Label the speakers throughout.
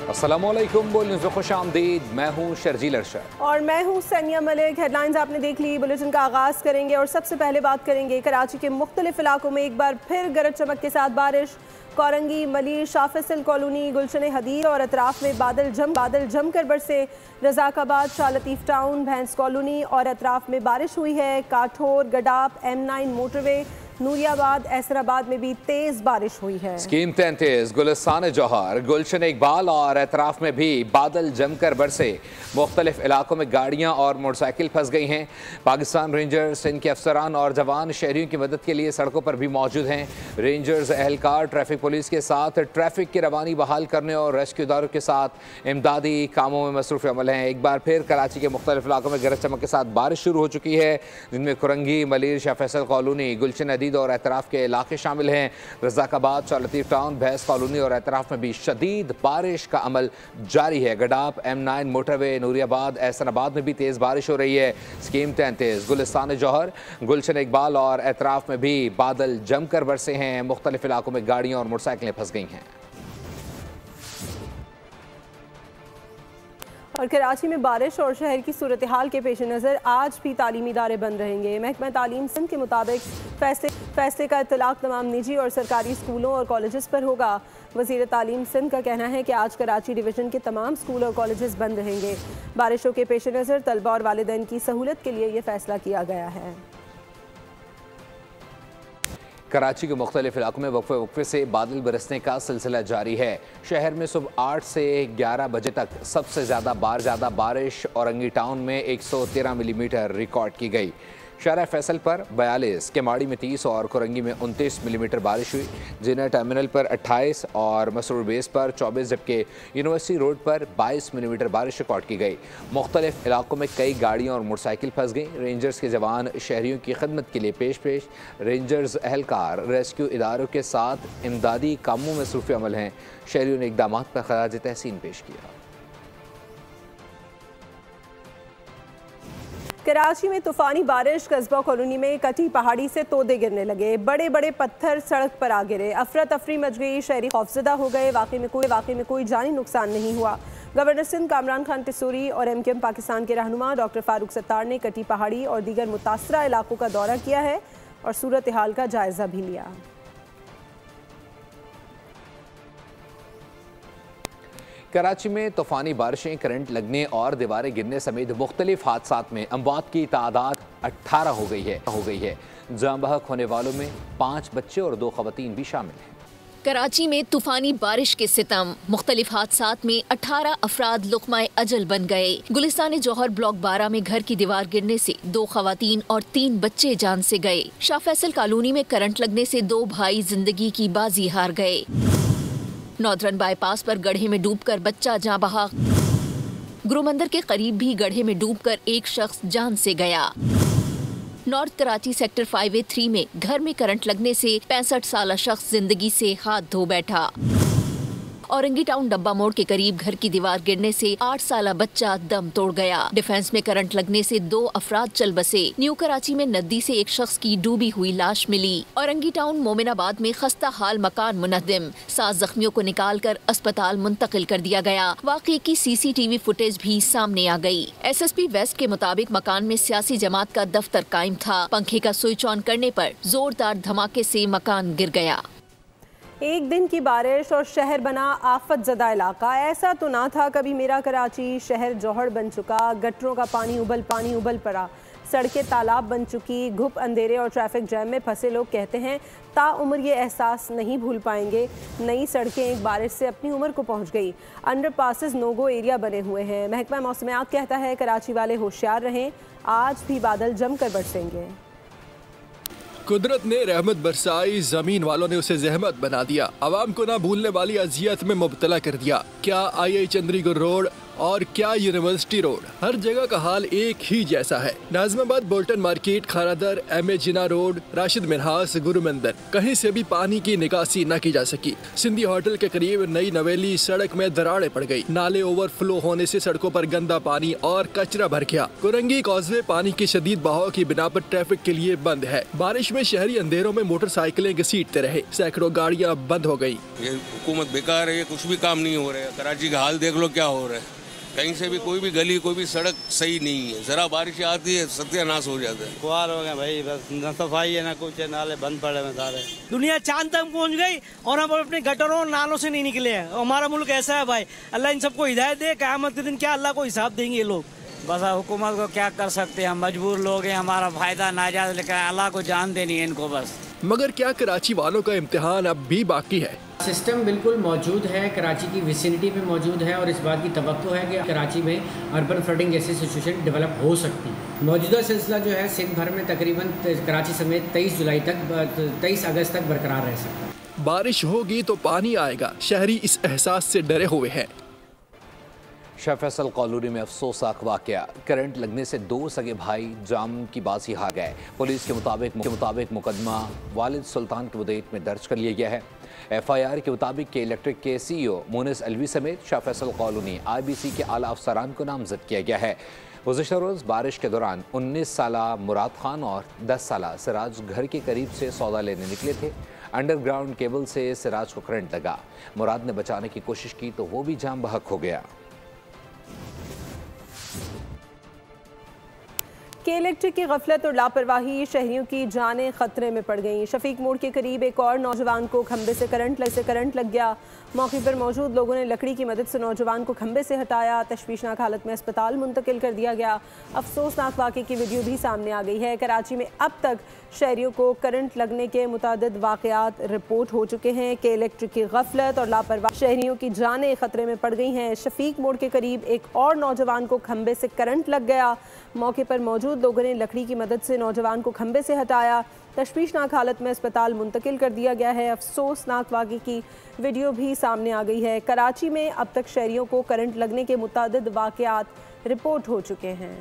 Speaker 1: अस्सलामुअलैकुम, बुलेटिन में खुश आमदीद। मैं हूँ शर्जील अरशद
Speaker 2: और मैं हूँ सनिया मलिक। हेडलाइंस आपने देख ली। बुलेटिन का आगाज़ करेंगे और सबसे पहले बात करेंगे कराची के मुख्तलिफ इलाकों में एक बार फिर गरज चमक के साथ बारिश। कोरंगी, मलिर, शाह फैसल कॉलोनी, गुलशन हदीर और अतराफ में बादल जमकर बरसे। रजाकाबाद, शाह लतीफ़ टाउन, भैंस कॉलोनी और अतराफ में बारिश हुई है। काठोर, गडाप, M9 मोटरवे, नूरियाबाद, ऐसराबाद में भी तेज बारिश हुई है।
Speaker 1: स्कीम 33, गुलिस्तान जौहर, गुलशन इकबाल और एतराफ में भी बादल जमकर बरसे। मुख्तलिफ इलाकों में गाड़ियाँ और मोटरसाइकिल फंस गई हैं। पाकिस्तान रेंजर्स, इनके अफसरान और जवान शहरियों की मदद के लिए सड़कों पर भी मौजूद हैं। रेंजर्स एहलकार ट्रैफिक पुलिस के साथ ट्रैफिक की रवानी बहाल करने और रेस्क्यू इदारों के साथ इमदादी कामों में मसरूफ़ अमल हैं। एक बार फिर कराची के मुख्तलिफ इलाकों में गरज चमक के साथ बारिश शुरू हो चुकी है, जिनमें कुरंगी, मलिर, शाह फैसल कॉलोनी, गुलशन और एतराफ के इलाके शामिल हैं। रजाकाबाद, शाह लतीफ़ टाउन, भैंस कॉलोनी और एतराफ में भी शदीद बारिश का अमल जारी है। गडाप, M9 मोटरवे, नूरियाबाद, ऐसनाबाद में भी तेज़ बारिश हो रही है। स्कीम 33, गुलिस्तान जौहर, गुलशन इकबाल और एतराफ में भी बादल जमकर बरसे हैं। मुख्तलिफ इलाकों में गाड़ियाँ और मोटरसाइकिलें फंस गई हैं।
Speaker 2: और कराची में बारिश और शहर की सूरत हाल के पेश नज़र आज भी तालीमी इदारे बंद रहेंगे। महकमा तालीम सिंध के मुताबिक फैसले का इत्तलाक तमाम निजी और सरकारी स्कूलों और कॉलेजेस पर होगा। वज़ीर तालीम सिंध का कहना है कि आज कराची डिवीज़न के तमाम स्कूल और कॉलेजेस बंद रहेंगे। बारिशों के पेश नज़र तलबा और वालिदैन की सहूलत के लिए ये फैसला किया गया है।
Speaker 1: कराची के मुख्तलिफ इलाकों में वक्फे से बादल बरसने का सिलसिला जारी है। शहर में सुबह 8 से 11 बजे तक सबसे ज़्यादा बारिश औरंगी टाउन में 113 मिलीमीटर रिकॉर्ड की गई। शहर फैसल पर 42, केमाड़ी में 30 और कुरंगी में 29 मिलीमीटर बारिश हुई। जिना टर्मिनल पर 28 और मसरूर बेस पर 24, जबकि यूनिवर्सिटी रोड पर 22 मिलीमीटर बारिश रिकॉर्ड की गई। मुख्तलिफ इलाकों में कई गाड़ियाँ और मोटरसाइकिल फंस गई। रेंजर्स के जवान शहरियों की खिदमत के लिए पेश रेंजर्स एहलकार रेस्क्यू इदारों के साथ इमदादी कामों में मसरूफ़ अमल हैं। शहरियों ने इक़दाम पर खराज तहसीन पेश किया।
Speaker 2: कराची में तूफानी बारिश, कस्बा कॉलोनी में कटी पहाड़ी से तोदे गिरने लगे। बड़े बड़े पत्थर सड़क पर आ गिरे। अफरा तफरी मच गई, शहरी खौफजदा हो गए। वाक़े में कोई जानी नुकसान नहीं हुआ। गवर्नर सिंध कामरान खान टिसूरी और MKM पाकिस्तान के रहनुमा डॉक्टर फारूक सत्तार ने कटी पहाड़ी और दीगर मुतासरा इलाकों का दौरा किया है और सूरत हाल का जायजा भी लिया।
Speaker 1: कराची में तूफ़ानी बारिशें, करंट लगने और दीवारें गिरने समेत मुख्तलिफ हादसात में अमवात की तादाद 18 हो गई है। जान बहक होने वालों में 5 बच्चे और 2 ख़वातीन भी शामिल हैं।
Speaker 3: कराची में तूफानी बारिश के सितम, मुख्तलिफ हादसात में 18 अफराद लुक़माए अजल बन गए। गुलिस्तान जौहर ब्लॉक 12 में घर की दीवार गिरने से 2 ख़वातीन और 3 बच्चे जान से गए। शाह फैसल कॉलोनी में करंट लगने से 2 भाई जिंदगी की बाजी हार गए। नॉर्दर्न बाईपास पर गड्ढे में डूबकर बच्चा जाँ बहा। गुरुमंदिर के करीब भी गड्ढे में डूबकर एक शख्स जान से गया। नॉर्थ कराची सेक्टर 5A3 में घर में करंट लगने से 65 साला शख्स जिंदगी से हाथ धो बैठा। औरंगी टाउन डब्बा मोड़ के करीब घर की दीवार गिरने से 8 साला बच्चा दम तोड़ गया। डिफेंस में करंट लगने से 2 अफराद चल बसे। न्यू कराची में नदी से एक शख्स की डूबी हुई लाश मिली। औरंगी टाउन मोमिनाबाद में खस्ता हाल मकान मुनहदिम, 7 जख्मियों को निकाल कर अस्पताल मुंतकिल कर दिया गया। वाक़े की CCTV फुटेज भी सामने आ गई। SSP वेस्ट के मुताबिक मकान में सियासी जमात का दफ्तर कायम था। पंखे का स्विच ऑन करने पर जोरदार धमाके से मकान गिर गया।
Speaker 2: एक दिन की बारिश और शहर बना आफत ज़दा इलाका। ऐसा तो ना था कभी मेरा कराची। शहर जौहर बन चुका, गटरों का पानी उबल पड़ा, सड़कें तालाब बन चुकी। घुप अंधेरे और ट्रैफिक जैम में फंसे लोग कहते हैं ताउम्र ये एहसास नहीं भूल पाएंगे। नई सड़कें एक बारिश से अपनी उम्र को पहुंच गई। अंडरपासेस नो-गो एरिया बने हुए हैं। महकमा मौसमियात कहता है कराची वाले होशियार रहें, आज भी बादल जमकर बरसेंगे।
Speaker 4: कुदरत ने रहमत बरसाई, जमीन वालों ने उसे जहमत बना दिया। आवाम को ना भूलने वाली अजियत में मुब्तला कर दिया। क्या IA चंद्रीगढ़ रोड, और क्या यूनिवर्सिटी रोड, हर जगह का हाल एक ही जैसा है। Nazimabad, Bolton market, Kharadar, M A. Jinnah road, Rashid Minhas, Guru Mandir, कहीं से भी पानी की निकासी न की जा सकी। सिंधी होटल के करीब नई नवेली सड़क में दरारें पड़ गई। नाले ओवरफ्लो होने से सड़कों पर गंदा पानी और कचरा भर गया। कुरंगी कॉजवे पानी की शदीद बहाव की बिना पर ट्रैफिक के लिए बंद है। बारिश में शहरी अंधेरों में मोटरसाइकिलें घसीटते रहे, सैकड़ों गाड़ियाँ बंद हो गई।
Speaker 5: ये हुकूमत बेकार है, ये कुछ भी काम नहीं हो रहा है। कराची का हाल देख लो क्या हो रहा है, कहीं से भी कोई भी गली कोई भी सड़क सही नहीं है। जरा बारिश आती है सत्यानाश हो जाता है।
Speaker 6: कुआर हो गया भाई, बस न सफाई है ना कुछ है, नाले बंद पड़े हैं सारे।
Speaker 7: दुनिया चांद तक पहुंच गई और हम अपने गटरों और नालों से नहीं निकले हैं। हमारा मुल्क ऐसा है भाई, अल्लाह इन सबको हिदायत दे। क़यामत के दिन क्या अल्लाह को हिसाब देंगे ये लोग।
Speaker 6: बस हुकूमत को क्या कर सकते हैं, हम मजबूर लोग हैं, हमारा फायदा नाजायज लेकर अल्लाह को जान देनी है इनको बस।
Speaker 4: मगर क्या कराची वालों का इम्तिहान अब भी बाकी है?
Speaker 8: सिस्टम बिल्कुल मौजूद है, कराची की विसिनिटी में मौजूद है और इस बात की तवक्को है कि कराची में अर्बन फ्लडिंग जैसी सिचुएशन डेवलप हो सकती है। मौजूदा सिलसिला जो है सिंध भर में तकरीबन कराची समेत 23 अगस्त तक बरकरार रह सकता है।
Speaker 4: बारिश होगी तो पानी आएगा, शहरी इस एहसास से डरे हुए हैं।
Speaker 1: शाह फैसल कॉलोनी में अफसोसनाक वाकया, करंट लगने से 2 सगे भाई जाम की बाजी हार गए। पुलिस के मुताबिक मुकदमा वालिद सुल्तान के मुद्दत में दर्ज कर लिया गया है। FIR के मुताबिक के इलेक्ट्रिक के CEO मुनिस अलवी समेत शाह फैसल कॉलोनी IBC के आला अफसरान को नामजद किया गया है। गुज़िश्ता रोज़ बारिश के दौरान 19 साला मुराद खान और 10 साला सिराज घर के करीब से सौदा लेने निकले थे। अंडरग्राउंड केबल से सिराज को करंट लगा। मुराद ने बचाने की कोशिश की तो वो भी जाम बहक हो गया।
Speaker 2: के इलेक्ट्रिक की गफलत और लापरवाही शहरियों की जानें खतरे में पड़ गईं। शफीक मोड़ के करीब एक और नौजवान को खंबे से करंट लग गया। मौके पर मौजूद लोगों ने लकड़ी की मदद से नौजवान को खंबे से हटाया। तशवीशनाक हालत में अस्पताल मुंतकिल कर दिया गया। अफसोसनाक वाक़े की वीडियो भी सामने आ गई है। कराची में अब तक शहरियों को करंट लगने के मुतादिद वाक़यात रिपोर्ट हो चुके हैं। के इलेक्ट्रिक की गफलत और लापरवाही शहरियों की जानें खतरे में पड़ गई हैं। शफीक मोड़ के करीब एक और नौजवान को खंबे से करंट लग गया। मौके पर मौजूद लोगों ने लकड़ी की मदद से नौजवान को खंबे से हटाया। तशवीशनाक हालत में अस्पताल मुंतकिल कर दिया गया है। अफसोसनाक वाक़े की वीडियो भी सामने आ गई है। कराची में अब तक शहरियों को करंट लगने के मुतादिद वाक़यात रिपोर्ट हो चुके हैं।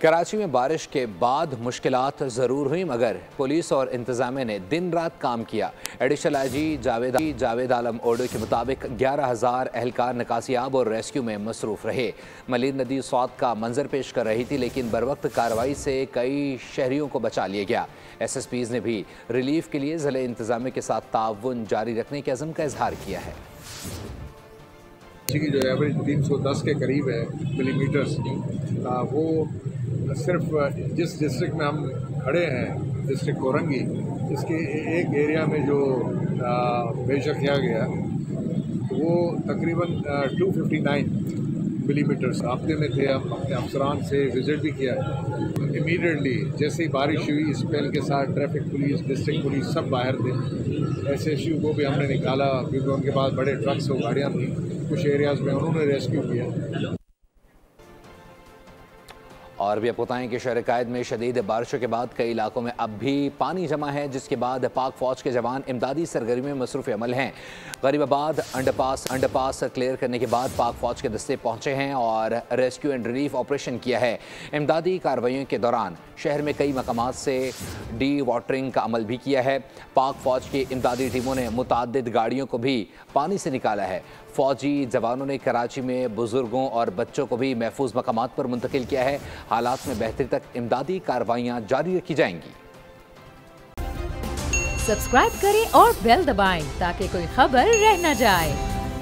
Speaker 1: कराची में बारिश के बाद मुश्किलात ज़रूर हुई, मगर पुलिस और इंतज़ामिया ने दिन रात काम किया। एडिशनल IG जावेद आलम ओडो के मुताबिक 11,000 एहलकार निकासियाब और रेस्क्यू में मसरूफ़ रहे। मलिर नदी सौत का मंजर पेश कर रही थी, लेकिन बरवक्त कार्रवाई से कई शहरियों को बचा लिया गया। SSPs ने भी रिलीफ के लिए ज़िले इंतज़ामिया के साथ ताउन जारी रखने के अज़्म का इजहार किया है।
Speaker 9: की जो एवरेज 310 के करीब है मिलीमीटर्स की, वो सिर्फ जिस डिस्ट्रिक्ट में हम खड़े हैं, डिस्ट्रिक्ट कोरंगी, इसके एक एरिया में जो बेशक किया गया वो तकरीबन 259 मिलीमीटर्स राब्ते में थे। हम अपने अफसरान से विज़िट भी किया। इमीडिएटली जैसे ही बारिश हुई, स्पेल के साथ ट्रैफिक पुलिस, डिस्ट्रिक्ट पुलिस सब बाहर थे। SSU को भी हमने निकाला क्योंकि उनके पास बड़े ट्रक्स और गाड़ियाँ थी। कुछ एरियाज़ में उन्होंने रेस्क्यू किया।
Speaker 1: और भी आपको बताएं कि शहर कायद में शदीद बारिशों के बाद कई इलाकों में अब भी पानी जमा है, जिसके बाद पाक फौज के जवान इमदादी सरगर्मी में मसरूफ़ अमल हैं। गरीबाबाद अंडरपास क्लियर करने के बाद पाक फौज के दस्ते पहुंचे हैं और रेस्क्यू एंड रिलीफ ऑपरेशन किया है। इमदादी कार्रवाइयों के दौरान शहर में कई मकामात से डी वाटरिंग का अमल भी किया है। पाक फौज की इमदादी टीमों ने मुताद्दिद गाड़ियों को भी पानी से निकाला है। फौजी जवानों ने कराची में बुजुर्गों और बच्चों को भी महफूज मकामात पर मुंतकिल किया है। हालात में बेहतरी तक इमदादी कार्रवाइयाँ जारी रखी जाएंगी।
Speaker 10: सब्सक्राइब करें और बेल दबाएं ताकि कोई खबर रह न जाए।